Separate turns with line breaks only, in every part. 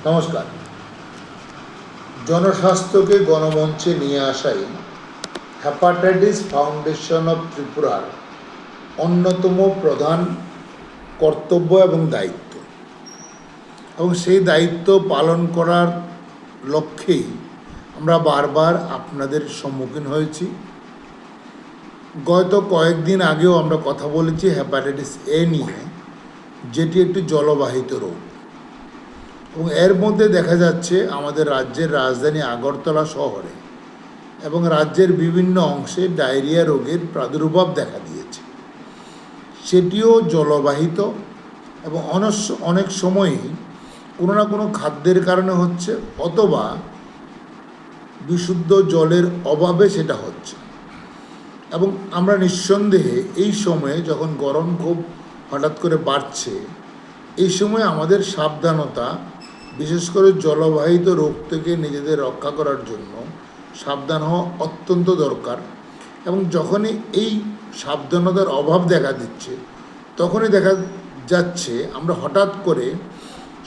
নমস্কার। জনস্বাস্থ্যকে গণমঞ্চে নিয়ে আসাই hepatitis foundation of ত্রিপুরার অন্যতম প্রধান কর্তব্য এবং দায়িত্ব, এবং সেই দায়িত্ব পালন করার লক্ষ্যেই আমরা বারবার আপনাদের সম্মুখীন হয়েছি। গত কয়েকদিন আগেও আমরা কথা বলেছি হেপাটাইটিস এ নিয়ে, যেটি একটি জলবাহিত রোগ, এবং এর মধ্যে দেখা যাচ্ছে আমাদের রাজ্যের রাজধানী আগরতলা শহরে এবং রাজ্যের বিভিন্ন অংশে ডায়রিয়া রোগের প্রাদুর্ভাব দেখা দিয়েছে। সেটিও জলবাহিত এবং অনেক সময়ই কোনো না কোনো খাদ্যের কারণে হচ্ছে, অথবা বিশুদ্ধ জলের অভাবে সেটা হচ্ছে। এবং আমরা নিঃসন্দেহে এই সময়ে যখন গরম খুব হঠাৎ করে বাড়ছে, এই সময় আমাদের সাবধানতা, বিশেষ করে জলবাহিত রোগ থেকে নিজেদের রক্ষা করার জন্য সাবধান হওয়া অত্যন্ত দরকার। এবং যখনই এই সাবধানতার অভাব দেখা দিচ্ছে, তখনই দেখা যাচ্ছে আমরা হঠাৎ করে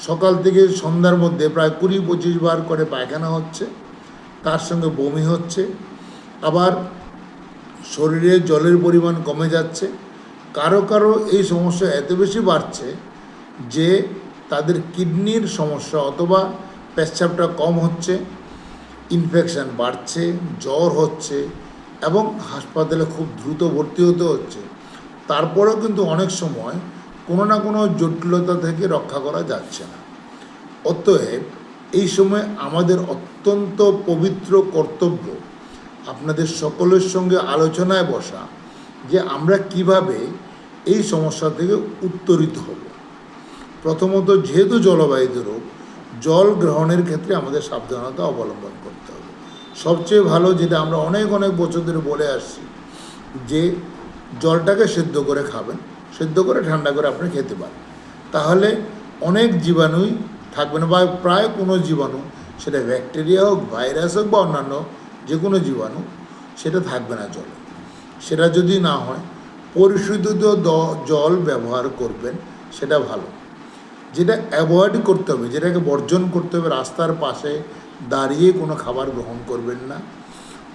সকাল থেকে সন্ধ্যার মধ্যে প্রায় 20-25 বার করে পায়খানা হচ্ছে, তার সঙ্গে বমি হচ্ছে, আবার শরীরে জলের পরিমাণ কমে যাচ্ছে। কারো কারো এই সমস্যা এত বেশি বাড়ছে যে তাদের কিডনির সমস্যা অথবা পেচ্ছাপটা কম হচ্ছে, ইনফেকশান বাড়ছে, জ্বর হচ্ছে এবং হাসপাতালে খুব দ্রুত ভর্তি হতে হচ্ছে। তারপরেও কিন্তু অনেক সময় কোনো না কোনো জটিলতা থেকে রক্ষা করা যাচ্ছে না। অতএব এই সময় আমাদের অত্যন্ত পবিত্র কর্তব্য আপনাদের সকলের সঙ্গে আলোচনায় বসা, যে আমরা কিভাবে এই সমস্যা থেকে উত্তরিত হব। প্রথমত, যেহেতু জলবাহিত রোগ, জল গ্রহণের ক্ষেত্রে আমাদের সাবধানতা অবলম্বন করতে হবে। সবচেয়ে ভালো যেটা আমরা অনেক বছর ধরে বলে আসছি, যে জলটাকে সেদ্ধ করে খাবেন, সেদ্ধ করে ঠান্ডা করে আপনি খেতে পারেন, তাহলে অনেক জীবাণুই থাকবে না, বা প্রায় কোনো জীবাণু, সেটা ব্যাকটেরিয়া হোক, ভাইরাস হোক বা অন্যান্য যে কোনো জীবাণু, সেটা থাকবে না জলে। সেটা যদি না হয়, পরিশোধিত জল ব্যবহার করবেন, সেটা ভালো। যেটা অ্যাভয়েড করতে হবে, যেটাকে বর্জন করতে হবে, রাস্তার পাশে দাঁড়িয়ে কোনো খাবার গ্রহণ করবেন না,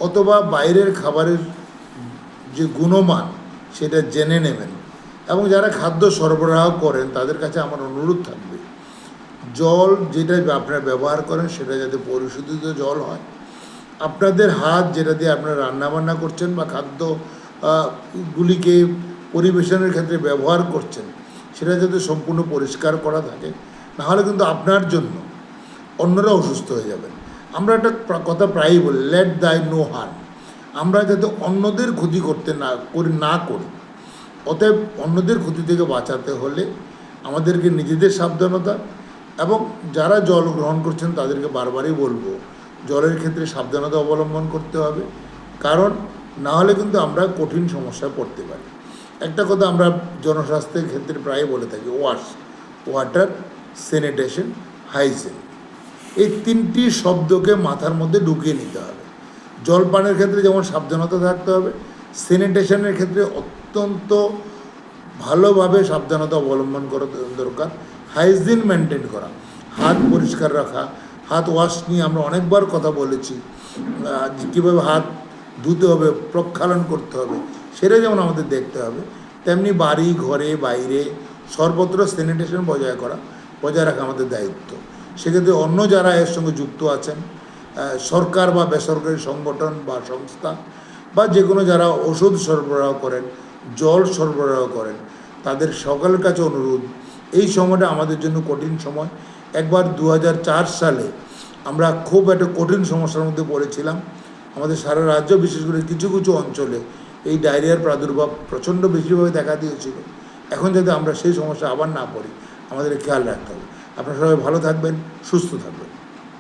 অথবা বাইরের খাবারের যে গুণমান সেটা জেনে নেবেন। এবং যারা খাদ্য সরবরাহ করেন তাদের কাছে আমার অনুরোধ থাকবে, জল যেটা আপনারা ব্যবহার করেন সেটা যাতে পরিশোধিত জল হয়। আপনাদের হাত যেটা দিয়ে আপনারা রান্নাবান্না করছেন বা খাদ্য গুলিকে পরিবেশনের ক্ষেত্রে ব্যবহার করছেন, সেটা যাতে সম্পূর্ণ পরিষ্কার করা থাকে, নাহলে কিন্তু আপনার জন্য অন্যরা অসুস্থ হয়ে যাবেন। আমরা একটা কথা প্রায়ই বলি, লেট দাই নো হার্ম। আমরা যাতে অন্যদের ক্ষতি করতে না করি। অতএব অন্যদের ক্ষতি থেকে বাঁচাতে হলে আমাদেরকে নিজেদের সাবধানতা, এবং যারা জল গ্রহণ করছেন তাদেরকে বারবারই বলবো, জলের ক্ষেত্রে সাবধানতা অবলম্বন করতে হবে, কারণ না হলে কিন্তু আমরা কঠিন সমস্যায় পড়তে পারি। একটা কথা আমরা জনস্বাস্থ্যের ক্ষেত্রে প্রায় বলে থাকি, ওয়াটার, স্যানিটেশন, হাইজিন। এই তিনটি শব্দকে মাথার মধ্যে ঢুকিয়ে নিতে হবে। জলপানের ক্ষেত্রে যেমন সাবধানতা থাকতে হবে, স্যানিটেশনের ক্ষেত্রে অত্যন্ত ভালোভাবে সাবধানতা অবলম্বন করা দরকার। হাইজিন মেনটেন করা, হাত পরিষ্কার রাখা, হাত ওয়াশ নিয়ে আমরা অনেকবার কথা বলেছি, কীভাবে হাত ধুতে হবে, প্রক্ষালন করতে হবে, সেটা যেমন আমাদের দেখতে হবে, তেমনি বাড়ি, ঘরে, বাইরে সর্বত্র স্যানিটেশন বজায় রাখা আমাদের দায়িত্ব। সেক্ষেত্রে অন্য যারা এর সঙ্গে যুক্ত আছেন, সরকার বা বেসরকারি সংগঠন বা সংস্থা, বা যে কোনো যারা ওষুধ সরবরাহ করেন, জল সরবরাহ করেন, তাদের সকলের কাছে অনুরোধ, এই সময়টা আমাদের জন্য কঠিন সময়। একবার 2004 সালে আমরা খুব একটা কঠিন সমস্যার মধ্যে পড়েছিলাম। আমাদের সারা রাজ্য, বিশেষ করে কিছু কিছু অঞ্চলে এই ডায়রিয়ার প্রাদুর্ভাব প্রচণ্ড বেশিভাবে দেখা দিয়েছিল। এখন যাতে আমরা সেই সমস্যা আবার না পড়ি, আমাদের খেয়াল রাখতে হবে। আপনারা সবাই ভালো থাকবেন, সুস্থ থাকবেন।